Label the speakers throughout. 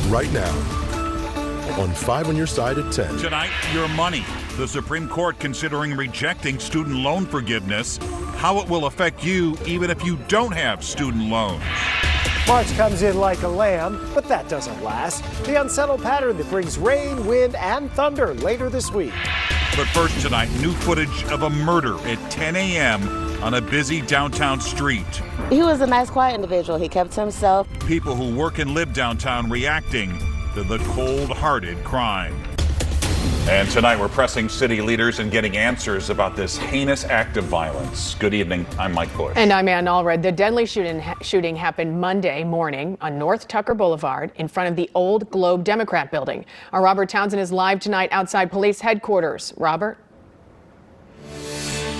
Speaker 1: right now on 5 on Your Side at 10.
Speaker 2: Tonight, your money. The Supreme Court considering rejecting student loan forgiveness. How it will affect you even if you don't have student loans.
Speaker 3: March comes in like a lamb, but that doesn't last. The unsettled pattern that brings rain, wind, and thunder later this week.
Speaker 2: But first tonight, new footage of a murder at 10 a.m. on a busy downtown street.
Speaker 4: He was a nice, quiet individual. He kept to himself.
Speaker 2: People who work and live downtown reacting to the cold-hearted crime. And tonight we're pressing city leaders and getting answers about this heinous act of violence. Good evening, I'm Mike Bush.
Speaker 5: And I'm Ann Allred. The deadly shooting happened Monday morning on North Tucker Boulevard in front of the old Globe Democrat building. Our Robert Townsend is live tonight outside police headquarters. Robert?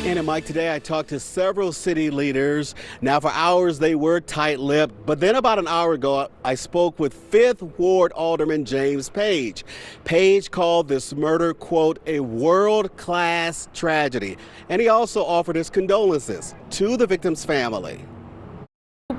Speaker 6: And Mike, today I talked to several city leaders. Now, for hours they were tight-lipped, but then about an hour ago I spoke with 5th Ward Alderman James Page. Page called this murder, quote, a world-class tragedy. And he also offered his condolences to the victim's family.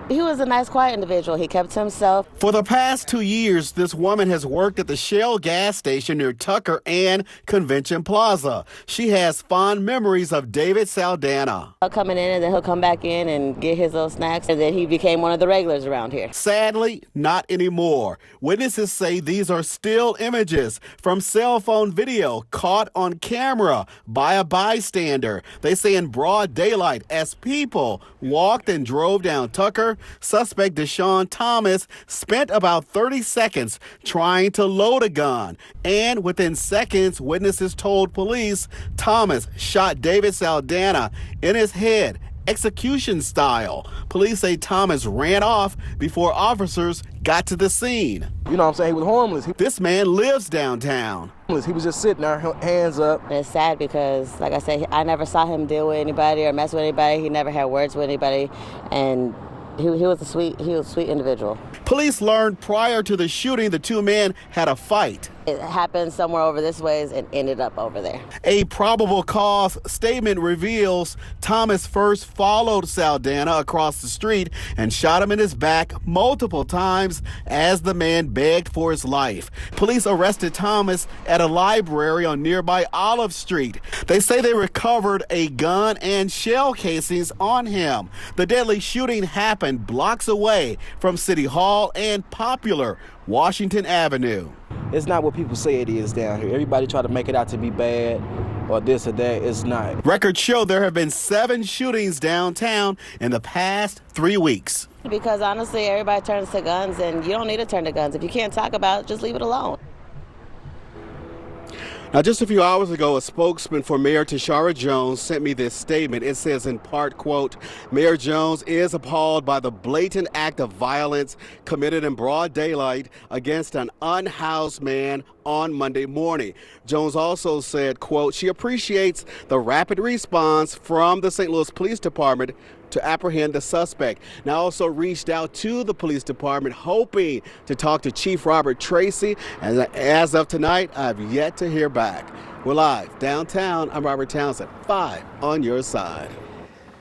Speaker 4: He was a nice, quiet individual. He kept to himself.
Speaker 6: For the past 2 years, this woman has worked at the Shell gas station near Tucker and Convention Plaza. She has fond memories of David Saldana.
Speaker 4: Coming in, and then he'll come back in and get his little snacks, and then he became one of the regulars around here.
Speaker 6: Sadly, not anymore. Witnesses say these are still images from cell phone video caught on camera by a bystander. They say in broad daylight as people walked and drove down Tucker, suspect Deshaun Thomas spent about 30 seconds trying to load a gun. And within seconds, witnesses told police Thomas shot David Saldana in his head, execution style. Police say Thomas ran off before officers got to the scene.
Speaker 7: You know what I'm saying? He was homeless.
Speaker 6: This man lives downtown.
Speaker 7: He was just sitting there, hands up.
Speaker 4: And it's sad because, like I said, I never saw him deal with anybody or mess with anybody. He never had words with anybody, and he was a sweet individual.
Speaker 6: Police learned prior to the shooting the two men had a fight.
Speaker 4: It happened somewhere over this ways and ended up over there.
Speaker 6: A probable cause statement reveals Thomas first followed Saldana across the street and shot him in his back multiple times as the man begged for his life. Police arrested Thomas at a library on nearby Olive Street. They say they recovered a gun and shell casings on him. The deadly shooting happened blocks away from City Hall and popular Washington Avenue.
Speaker 7: It's not what people say it is down here. Everybody try to make it out to be bad or this or that. It's not.
Speaker 6: Records show there have been 7 shootings downtown in the past 3 weeks.
Speaker 4: Because honestly, everybody turns to guns, and you don't need to turn to guns. If you can't talk about it, just leave it alone.
Speaker 6: Now, just a few hours ago, a spokesman for Mayor Tishaura Jones sent me this statement. It says in part, quote, Mayor Jones is appalled by the blatant act of violence committed in broad daylight against an unhoused man on Monday morning. Jones also said, quote, she appreciates the rapid response from the St. Louis Police Department to apprehend the suspect. Now, also reached out to the police department hoping to talk to Chief Robert Tracy. And as of tonight, I've yet to hear back. We're live downtown. I'm Robert Townsend, 5 on Your Side.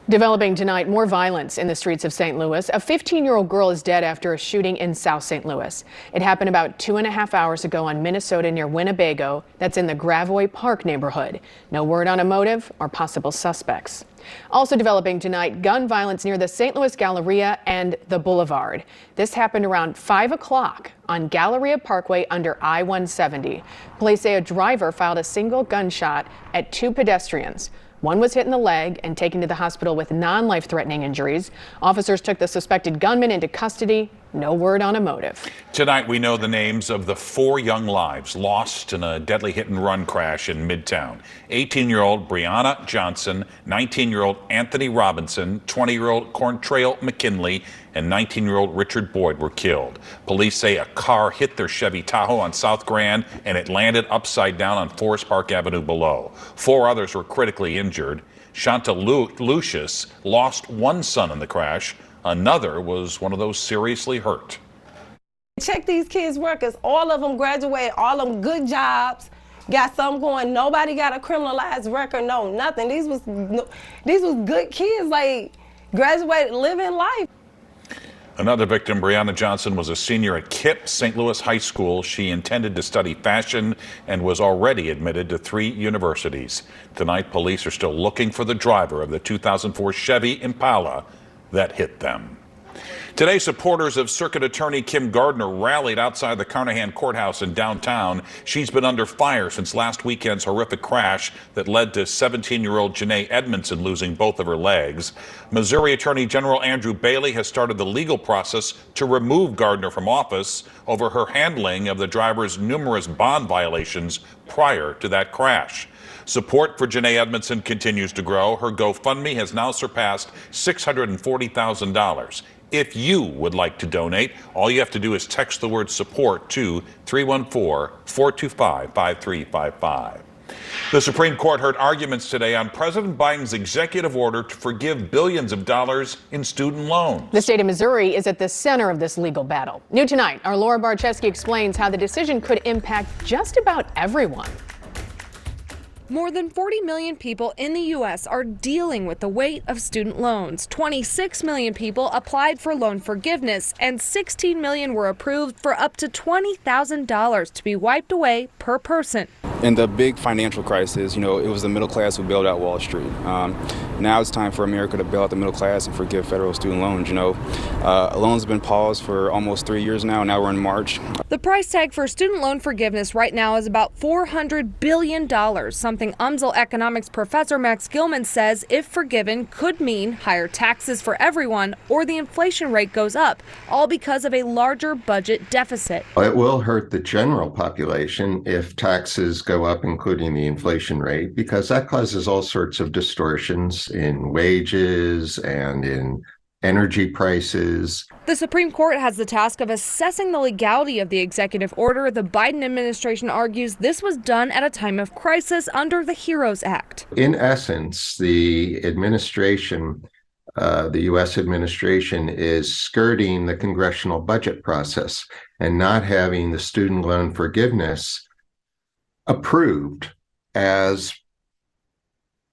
Speaker 5: Developing tonight, more violence in the streets of St. Louis. A 15-year-old girl is dead after a shooting in South St. Louis. It happened about 2.5 hours ago on Minnesota near Winnebago. That's in the Gravois Park neighborhood. No word on a motive or possible suspects. Also developing tonight, gun violence near the St. Louis Galleria and the Boulevard. This happened around 5 o'clock on Galleria Parkway under I-170. Police say a driver fired a single gunshot at 2 pedestrians. One was hit in the leg and taken to the hospital with non-life-threatening injuries. Officers took the suspected gunman into custody. No word on a motive.
Speaker 2: Tonight we know the names of the 4 young lives lost in a deadly hit-and-run crash in Midtown. 18-year-old Brianna Johnson, 19-year-old Anthony Robinson, 20-year-old Corntrail McKinley, and 19-year-old Richard Boyd were killed. Police say a car hit their Chevy Tahoe on South Grand and it landed upside down on Forest Park Avenue below. 4 others were critically injured. Shanta Lucius lost one son in the crash. Another was one of those seriously hurt.
Speaker 8: Check these kids' records. All of them graduated, all of them good jobs, got some going. Nobody got a criminalized record, no, nothing. These was good kids, like graduated, living life.
Speaker 2: Another victim, Brianna Johnson, was a senior at KIPP St. Louis High School. She intended to study fashion and was already admitted to 3 universities. Tonight, police are still looking for the driver of the 2004 Chevy Impala that hit them. Today, supporters of Circuit Attorney Kim Gardner rallied outside the Carnahan Courthouse in downtown. She's been under fire since last weekend's horrific crash that led to 17-year-old Janae Edmondson losing both of her legs. Missouri Attorney General Andrew Bailey has started the legal process to remove Gardner from office over her handling of the driver's numerous bond violations prior to that crash. Support for Janae Edmondson continues to grow. Her GoFundMe has now surpassed $640,000. If you would like to donate, all you have to do is text the word support to 314-425-5355. The Supreme Court heard arguments today on President Biden's executive order to forgive billions of dollars in student loans.
Speaker 5: The state of Missouri is at the center of this legal battle. New tonight, our Laura Barczewski explains how the decision could impact just about everyone.
Speaker 9: More than 40 million people in the U.S. are dealing with the weight of student loans. 26 million people applied for loan forgiveness, and 16 million were approved for up to $20,000 to be wiped away per person.
Speaker 10: In the big financial crisis, it was the middle class who bailed out Wall Street. Now it's time for America to bail out the middle class and forgive federal student loans. Loans have been paused for almost 3 years now. Now we're in March.
Speaker 9: The price tag for student loan forgiveness right now is about $400 billion, something UMSL economics professor Max Gilman says, if forgiven, could mean higher taxes for everyone or the inflation rate goes up, all because of a larger budget deficit.
Speaker 11: It will hurt the general population if taxes go up, including the inflation rate, because that causes all sorts of distortions in wages and in energy prices.
Speaker 9: The Supreme Court has the task of assessing the legality of the executive order. The Biden administration argues this was done at a time of crisis under the HEROES Act.
Speaker 11: In essence, the administration, the U.S. administration, is skirting the congressional budget process and not having the student loan forgiveness approved as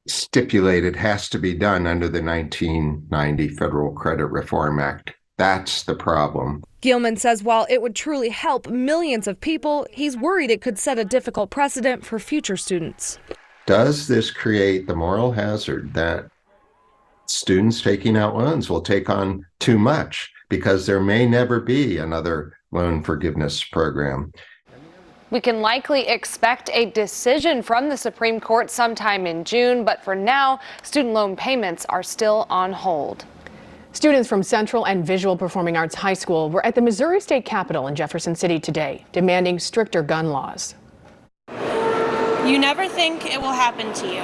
Speaker 11: stipulated has to be done under the 1990 Federal Credit Reform Act. That's the problem.
Speaker 9: Gilman says while it would truly help millions of people, he's worried it could set a difficult precedent for future students.
Speaker 11: Does this create the moral hazard that students taking out loans will take on too much because there may never be another loan forgiveness program?
Speaker 12: We can likely expect a decision from the Supreme Court sometime in June, but for now, student loan payments are still on hold.
Speaker 5: Students from Central and Visual Performing Arts High School were at the Missouri State Capitol in Jefferson City today, demanding stricter gun laws.
Speaker 13: You never think it will happen to you.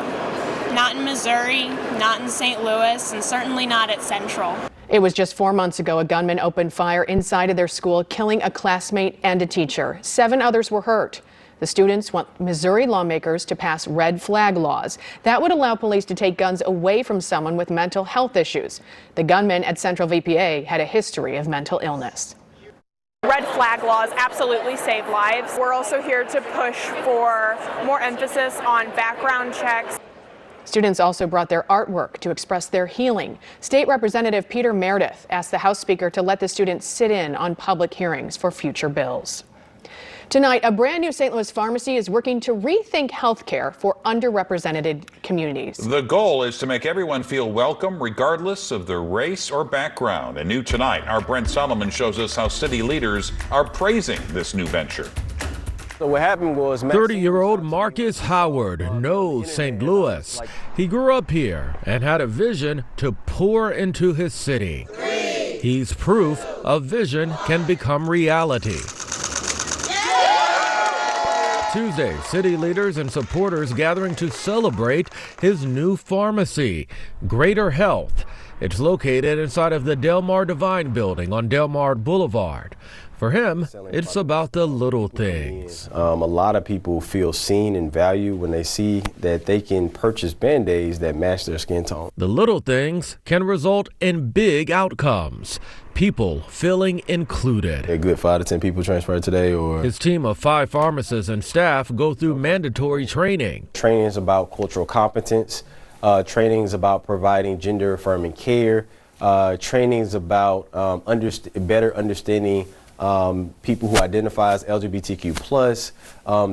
Speaker 13: Not in Missouri, not in St. Louis, and certainly not at Central.
Speaker 5: It was just 4 months ago a gunman opened fire inside of their school, killing a classmate and a teacher. 7 others were hurt. The students want Missouri lawmakers to pass red flag laws. That would allow police to take guns away from someone with mental health issues. The gunman at Central VPA had a history of mental illness.
Speaker 14: Red flag laws absolutely save lives. We're also here to push for more emphasis on background checks.
Speaker 5: Students also brought their artwork to express their healing. State Representative Peter Meredith asked the House Speaker to let the students sit in on public hearings for future bills. Tonight, a brand new St. Louis pharmacy is working to rethink health care for underrepresented communities.
Speaker 2: The goal is to make everyone feel welcome regardless of their race or background. And new tonight, our Brent Solomon shows us how city leaders are praising this new venture.
Speaker 7: So what happened was
Speaker 15: 30-year-old Marcus Howard knows St. Louis. He grew up here and had a vision to pour into his city. He's proof a vision can become reality. Tuesday, city leaders and supporters gathering to celebrate his new pharmacy, Greater Health. It's located inside of the Delmar Divine building on Delmar Boulevard. For him, it's about the little things.
Speaker 16: A lot of people feel seen and valued when they see that they can purchase Band-Aids that match their skin tone.
Speaker 15: The little things can result in big outcomes. People feeling included.
Speaker 16: A good 5 to 10 people transferred today.
Speaker 15: His team of 5 pharmacists and staff go through mandatory training.
Speaker 16: Training is about cultural competence. Training is about providing gender-affirming care. trainings about better understanding people who identify as LGBTQ+,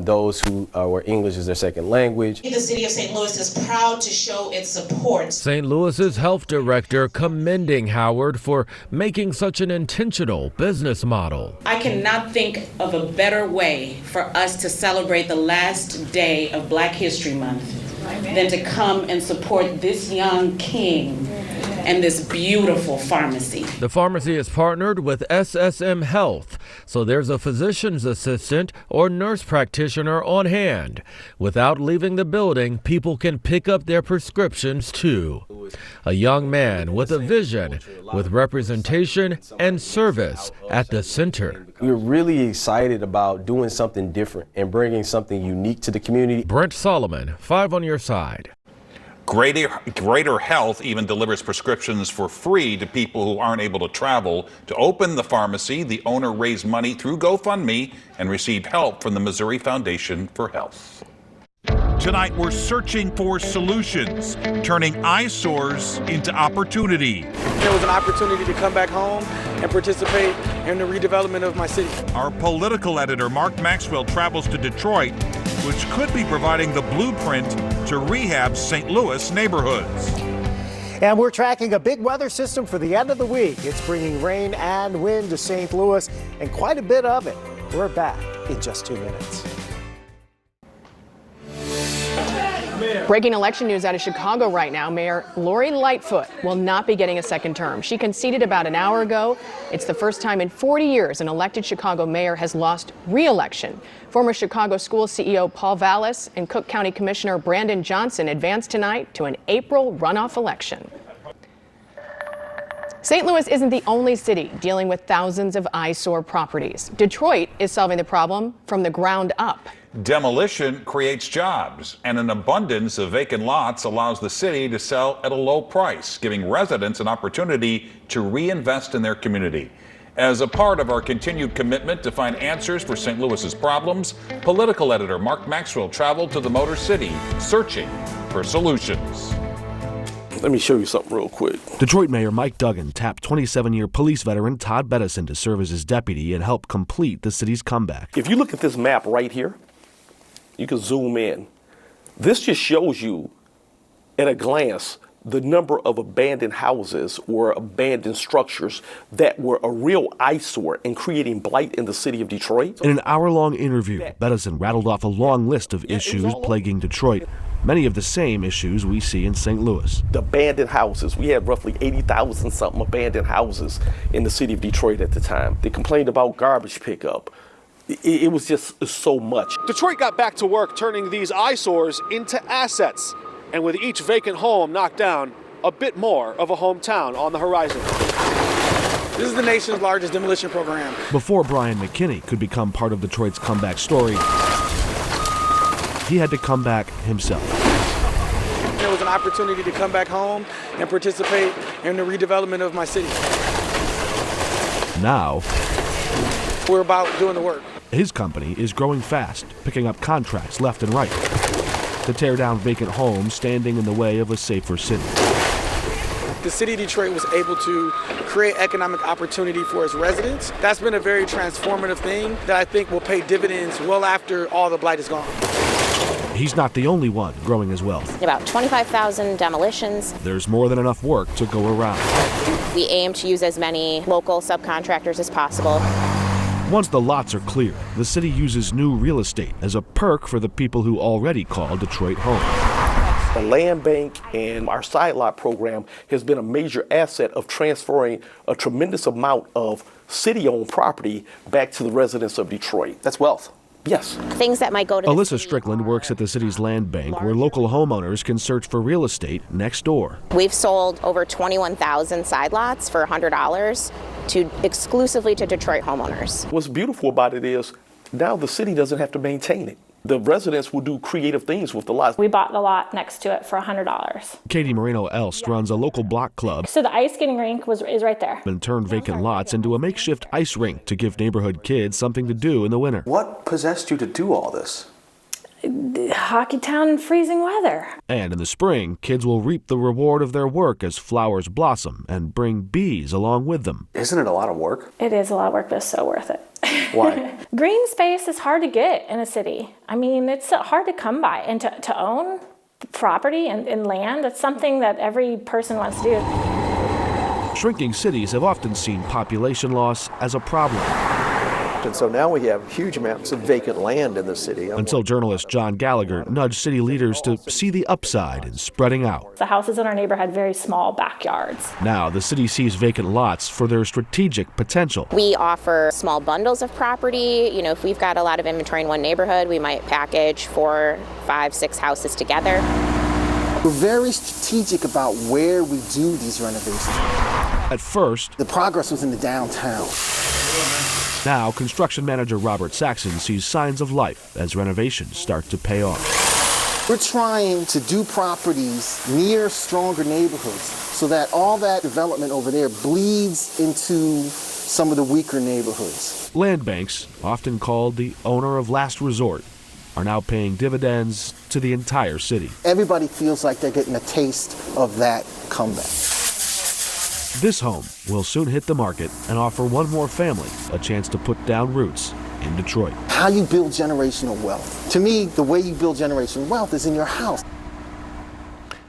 Speaker 16: those who where English is their second language.
Speaker 17: The city of St. Louis is proud to show its support.
Speaker 15: St. Louis's health director commending Howard for making such an intentional business model.
Speaker 17: I cannot think of a better way for us to celebrate the last day of Black History Month than to come and support this young king and this beautiful pharmacy.
Speaker 15: The pharmacy is partnered with SSM Health, so there's a physician's assistant or nurse practitioner on hand. Without leaving the building, people can pick up their prescriptions too. A young man with a vision, with representation and service at the center.
Speaker 16: We're really excited about doing something different and bringing something unique to the community.
Speaker 15: Brent Solomon, 5 on your side.
Speaker 2: Greater Health even delivers prescriptions for free to people who aren't able to travel. To open the pharmacy, the owner raised money through GoFundMe and received help from the Missouri Foundation for Health. Tonight, we're searching for solutions, turning eyesores into opportunity.
Speaker 7: There was an opportunity to come back home and participate in the redevelopment of my city.
Speaker 2: Our political editor, Mark Maxwell, travels to Detroit, which could be providing the blueprint to rehab St. Louis neighborhoods.
Speaker 3: And we're tracking a big weather system for the end of the week. It's bringing rain and wind to St. Louis, and quite a bit of it. We're back in just 2 minutes.
Speaker 5: Breaking election news out of Chicago right now. Mayor Lori Lightfoot will not be getting a second term. She conceded about an hour ago. It's the first time in 40 years an elected Chicago mayor has lost re-election. Former Chicago school CEO Paul Vallis and Cook County Commissioner Brandon Johnson advanced tonight to an April runoff election. St. Louis isn't the only city dealing with thousands of eyesore properties. Detroit is solving the problem from the ground up.
Speaker 2: Demolition creates jobs, and an abundance of vacant lots allows the city to sell at a low price, giving residents an opportunity to reinvest in their community. As a part of our continued commitment to find answers for St. Louis's problems, political editor Mark Maxwell traveled to the Motor City searching for solutions.
Speaker 18: Let me show you something real quick. Detroit Mayor Mike Duggan tapped 27-year police veteran Todd Bettison to serve as his deputy and help complete the city's comeback. If you look at this map right here, you can zoom in. This just shows you at a glance the number of abandoned houses or abandoned structures that were a real eyesore and creating blight in the city of Detroit. In an hour-long interview, Bettison rattled off a long list of issues plaguing Detroit. Many of the same issues we see in St. Louis. The abandoned houses. We had roughly 80,000 something abandoned houses in the city of Detroit at the time. They complained about garbage pickup. It was just so much.
Speaker 19: Detroit got back to work turning these eyesores into assets. And with each vacant home knocked down, a bit more of a hometown on the horizon.
Speaker 7: This is the nation's largest demolition program.
Speaker 18: Before Brian McKinney could become part of Detroit's comeback story, he had to come back himself.
Speaker 7: There was an opportunity to come back home and participate in the redevelopment of my city.
Speaker 18: Now,
Speaker 7: we're about doing the work.
Speaker 18: His company is growing fast, picking up contracts left and right to tear down vacant homes standing in the way of a safer city.
Speaker 7: The city of Detroit was able to create economic opportunity for its residents. That's been a very transformative thing that I think will pay dividends well after all the blight is gone.
Speaker 18: He's not the only one growing his wealth.
Speaker 20: About 25,000 demolitions.
Speaker 18: There's more than enough work to go around.
Speaker 20: We aim to use as many local subcontractors as possible.
Speaker 18: Once the lots are clear, the city uses new real estate as a perk for the people who already call Detroit home. The land bank and our side lot program has been a major asset of transferring a tremendous amount of city-owned property back to the residents of Detroit. That's wealth. Yes.
Speaker 20: Things that might go to
Speaker 18: Alyssa Strickland works at the city's land bank, where local homeowners can search for real estate next door.
Speaker 20: We've sold over 21,000 side lots for $100 exclusively to Detroit homeowners.
Speaker 18: What's beautiful about it is now the city doesn't have to maintain it. The residents will do creative things with the lots.
Speaker 21: We bought the lot next to it for $100.
Speaker 18: Katie Moreno-Elst runs a local block club.
Speaker 21: So the ice skating rink is right there.
Speaker 18: And turned vacant lots into a makeshift ice rink to give neighborhood kids something to do in the winter.
Speaker 22: What possessed you to do all this?
Speaker 21: Hockey town in freezing weather.
Speaker 18: And in the spring, kids will reap the reward of their work as flowers blossom and bring bees along with them.
Speaker 1: Isn't it a lot of work?
Speaker 21: It is a lot of work, but it's so worth it.
Speaker 1: Why?
Speaker 21: Green space is hard to get in a city. I mean, it's hard to come by, and to own property and land, it's something that every person wants to do.
Speaker 18: Shrinking cities have often seen population loss as a problem.
Speaker 1: And so now we have huge amounts of vacant land in the city.
Speaker 18: Until journalist John Gallagher nudged city leaders to see the upside in spreading out.
Speaker 21: The houses in our neighborhood had very small backyards.
Speaker 18: Now the city sees vacant lots for their strategic potential.
Speaker 20: We offer small bundles of property. You know, if we've got a lot of inventory in one neighborhood, we might package 4, 5, 6 houses together.
Speaker 22: We're very strategic about where we do these renovations.
Speaker 18: At first,
Speaker 22: the progress was in the downtown.
Speaker 18: Now, construction manager Robert Saxon sees signs of life as renovations start to pay off.
Speaker 22: We're trying to do properties near stronger neighborhoods so that all that development over there bleeds into some of the weaker neighborhoods.
Speaker 18: Land banks, often called the owner of last resort, are now paying dividends to the entire city.
Speaker 22: Everybody feels like they're getting a taste of that comeback.
Speaker 18: This home will soon hit the market and offer one more family a chance to put down roots in Detroit.
Speaker 22: How you build generational wealth. To me, the way you build generational wealth is in your house.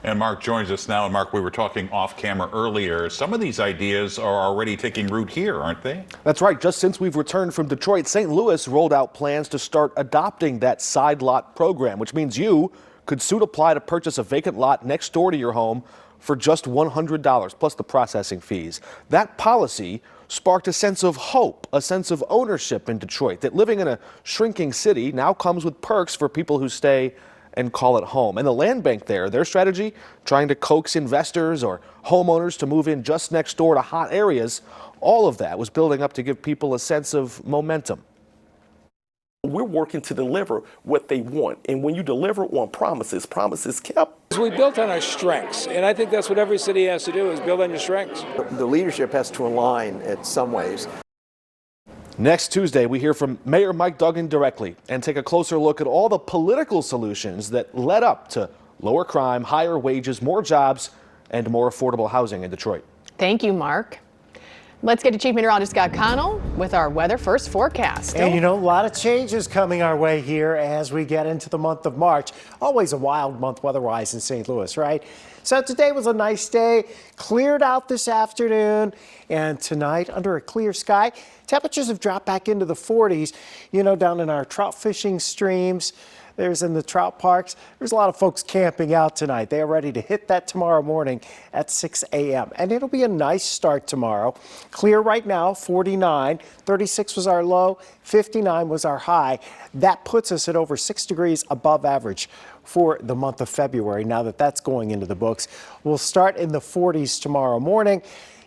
Speaker 2: And Mark joins us now. And Mark, we were talking off camera earlier. Some of these ideas are already taking root here, aren't they?
Speaker 19: That's right. Just since we've returned from Detroit, St. Louis rolled out plans to start adopting that side lot program, which means you could soon apply to purchase a vacant lot next door to your home for just $100 plus the processing fees. That policy sparked a sense of hope, a sense of ownership in Detroit, that living in a shrinking city now comes with perks for people who stay and call it home. And the land bank there, their strategy, trying to coax investors or homeowners to move in just next door to hot areas, all of that was building up to give people a sense of momentum.
Speaker 23: We're working to deliver what they want. And when you deliver on promises, promises kept.
Speaker 24: We built on our strengths, and I think that's what every city has to do, is build on your strengths.
Speaker 1: The leadership has to align in some ways.
Speaker 19: Next Tuesday, we hear from Mayor Mike Duggan directly and take a closer look at all the political solutions that led up to lower crime, higher wages, more jobs, and more affordable housing in Detroit.
Speaker 5: Thank you, Mark. Let's get to Chief Meteorologist Scott Connell with our weather first forecast.
Speaker 3: And you know, a lot of changes coming our way here as we get into the month of March. Always a wild month weather-wise in St. Louis, right? So today was a nice day, cleared out this afternoon, and tonight under a clear sky, temperatures have dropped back into the 40s, you know, down in our trout fishing streams. There's in the trout parks. There's a lot of folks camping out tonight. They are ready to hit that tomorrow morning at 6 a.m. And it'll be a nice start tomorrow. Clear right now, 49. 36 was our low, 59 was our high. That puts us at over 6 degrees above average for the month of February. Now that that's going into the books, we'll start in the 40s tomorrow morning.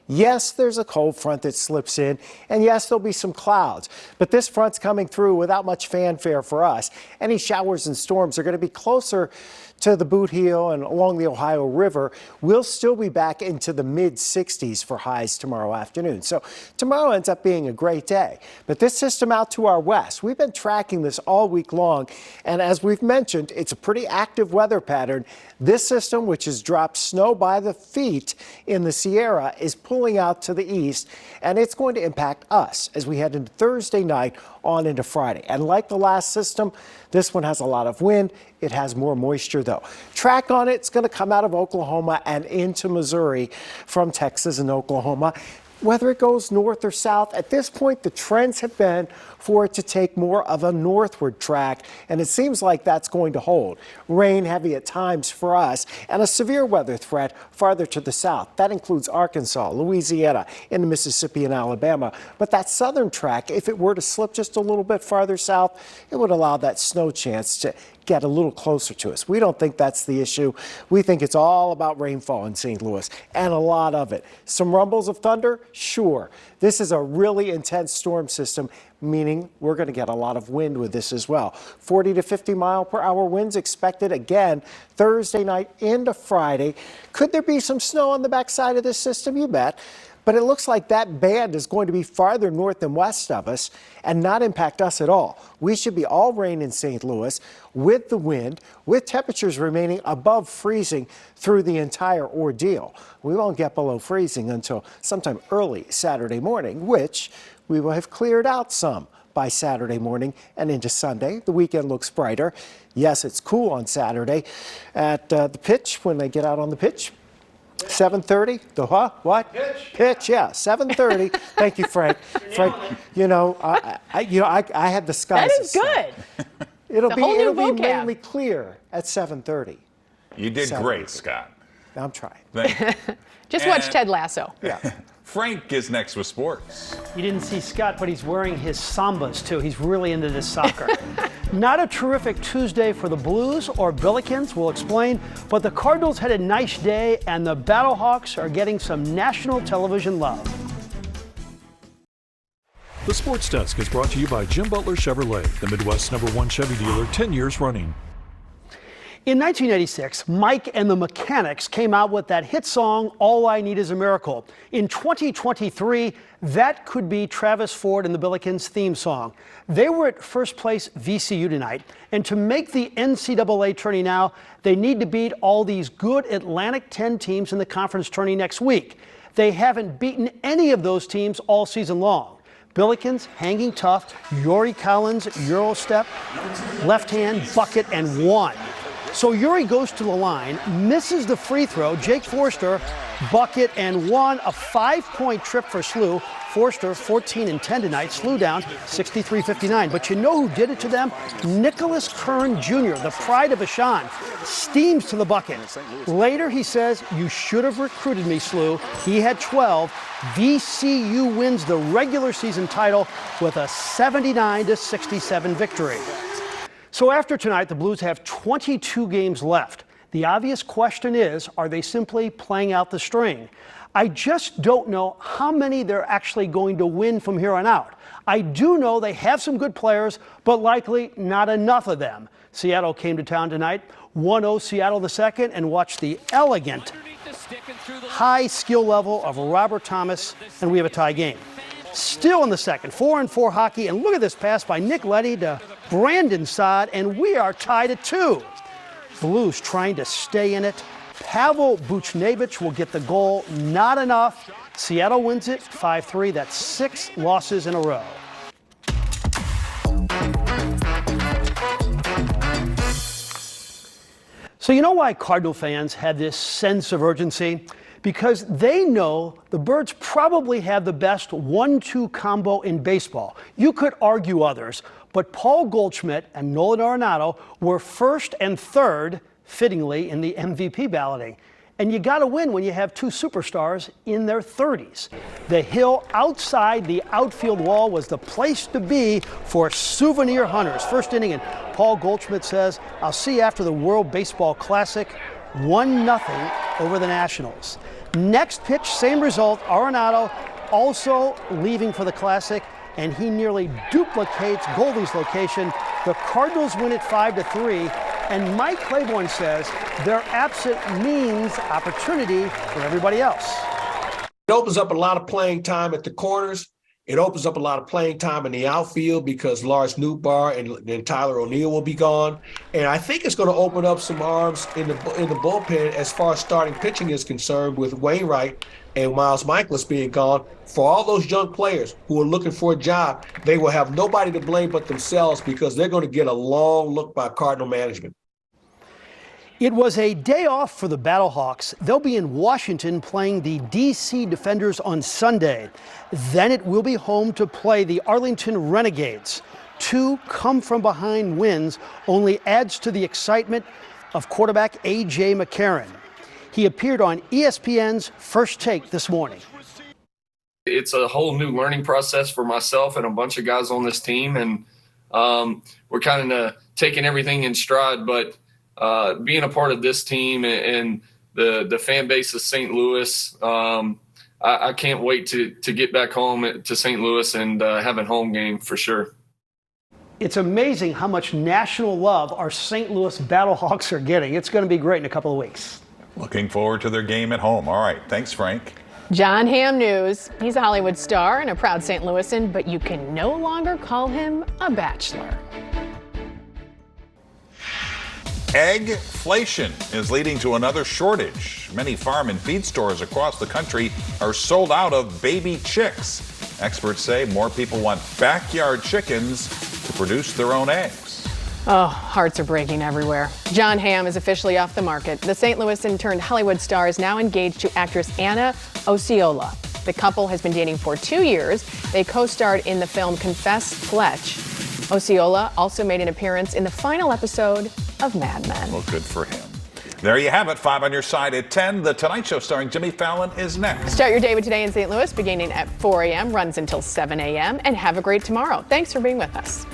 Speaker 3: Yes, there's a cold front that slips in, and yes, there'll be some clouds, but this front's coming through without much fanfare for us. Any showers and storms are going to be closer to the Boot Heel and along the Ohio River. We'll still be back into the mid-60s for highs tomorrow afternoon. So tomorrow ends up being a great day. But this system out to our west, we've been tracking this all week long, and as we've mentioned, it's a pretty active weather pattern. This system, which has dropped snow by the feet in the Sierra, is pulling out to the east, and it's going to impact us as we head into Thursday night on into Friday. And like the last system, this one has a lot of wind. It has more moisture, though. Track on it's going to come out of Oklahoma and into Missouri from Texas and Oklahoma. Whether it goes north or south, at this point, the trends have been for it to take more of a northward track, and it seems like that's going to hold. Rain heavy at times for us, and a severe weather threat farther to the south. That includes Arkansas, Louisiana, into Mississippi and Alabama. But that southern track, if it were to slip just a little bit farther south, it would allow that snow chance to get a little closer to us. We don't think that's the issue. We think it's all about rainfall in St. Louis, and a lot of it. Some rumbles of thunder? Sure. This is a really intense storm system, meaning we're going to get a lot of wind with this as well. 40 to 50 mile per hour winds expected again Thursday night into Friday. Could there be some snow on the backside of this system? You bet. But it looks like that band is going to be farther north and west of us and not impact us at all. We should be all rain in St. Louis with the wind, with temperatures remaining above freezing through the entire ordeal. We won't get below freezing until sometime early Saturday morning, which we will have cleared out some by Saturday morning and into Sunday. The weekend looks brighter. Yes, it's cool on Saturday at the pitch when they get out on the pitch. 7:30. The what? Pitch. Yeah, 7:30. Thank you, Frank. Frank, I had the skies.
Speaker 5: That is good.
Speaker 3: It'll
Speaker 5: It's a whole new
Speaker 3: be
Speaker 5: vocab.
Speaker 3: mainly clear at 7:30.
Speaker 2: You did great, Scott.
Speaker 3: I'm trying.
Speaker 5: Just watch Ted Lasso.
Speaker 3: Yeah.
Speaker 2: Frank is next with sports.
Speaker 4: You didn't see Scott, but he's wearing his Sambas too. He's really into this soccer. Not a terrific Tuesday for the Blues or Billikens, we'll explain, but the Cardinals had a nice day and the Battlehawks are getting some national television love.
Speaker 6: The Sports Desk is brought to you by Jim Butler Chevrolet, the Midwest's #1 Chevy dealer, 10 years running.
Speaker 4: In 1986, Mike and the Mechanics came out with that hit song, All I Need Is a Miracle. In 2023, that could be Travis Ford and the Billikens theme song. They were at first place VCU tonight, and to make the NCAA tourney now, they need to beat all these good Atlantic 10 teams in the conference tourney next week. They haven't beaten any of those teams all season long. Billikens hanging tough, Yuri Collins, Eurostep, left hand, bucket, and one. So Yuri goes to the line, misses the free throw. Jake Forster, bucket and one. A 5-point trip for SLU. Forster, 14 and 10 tonight. SLU down 63-59. But you know who did it to them? Nicholas Kern Jr., the pride of Ashan, steams to the bucket. Later he says, you should have recruited me, SLU. He had 12. VCU wins the regular season title with a 79-67 victory. So after tonight, the Blues have 22 games left. The obvious question is, are they simply playing out the string? I just don't know how many they're actually going to win from here on out. I do know they have some good players, but likely not enough of them. Seattle came to town tonight, 1-0 Seattle the second, and watched the elegant high skill level of Robert Thomas, and we have a tie game. Still in the second, 4-on-4 hockey, and look at this pass by Nick Leddy to Brandon Saad, and we are tied at 2. Blues trying to stay in it. Pavel Buchnevich will get the goal, not enough. Seattle wins it 5-3. That's 6 losses in a row. So you know why Cardinal fans have this sense of urgency? Because they know the Birds probably have the best 1-2 combo in baseball. You could argue others, but Paul Goldschmidt and Nolan Arenado were first and third, fittingly, in the MVP balloting. And you got to win when you have 2 superstars in their 30s. The hill outside the outfield wall was the place to be for souvenir hunters. First inning, and Paul Goldschmidt says, I'll see you after the World Baseball Classic. 1-0 over the Nationals. Next pitch, same result. Arenado also leaving for the Classic, and he nearly duplicates Goldie's location. The Cardinals win it 5-3, and Mike Claiborne says their absent means opportunity for everybody else.
Speaker 8: It opens up a lot of playing time at the corners. It opens up a lot of playing time in the outfield because Lars Nootbaar and Tyler O'Neill will be gone. And I think it's going to open up some arms in the bullpen as far as starting pitching is concerned, with Wainwright and Miles Michaelis being gone. For all those young players who are looking for a job, they will have nobody to blame but themselves because they're going to get a long look by Cardinal management.
Speaker 4: It was a day off for the Battlehawks. They'll be in Washington playing the D.C. Defenders on Sunday. Then it will be home to play the Arlington Renegades. 2 come-from-behind wins only adds to the excitement of quarterback A.J. McCarron. He appeared on ESPN's First Take this morning.
Speaker 10: It's a whole new learning process for myself and a bunch of guys on this team, and we're kind of taking everything in stride, but being a part of this team and the fan base of St. Louis, I can't wait to get back home to St. Louis and have a home game for sure.
Speaker 4: It's amazing how much national love our St. Louis Battlehawks are getting. It's going to be great in a couple of weeks.
Speaker 2: Looking forward to their game at home. All right. Thanks, Frank.
Speaker 5: John Hamm news. He's a Hollywood star and a proud St. Louisan, but you can no longer call him a bachelor.
Speaker 2: Eggflation is leading to another shortage. Many farm and feed stores across the country are sold out of baby chicks. Experts say more people want backyard chickens to produce their own eggs.
Speaker 5: Oh, hearts are breaking everywhere. John Hamm is officially off the market. The St. Louisan turned Hollywood star is now engaged to actress Anna Osceola. The couple has been dating for 2 years. They co-starred in the film Confess Fletch. Osceola also made an appearance in the final episode of Mad Men.
Speaker 2: Well, good for him. There you have it. 5 on your side at 10. The Tonight Show starring Jimmy Fallon is next.
Speaker 5: Start your day with Today in St. Louis beginning at 4 a.m., runs until 7 a.m., and have a great tomorrow. Thanks for being with us.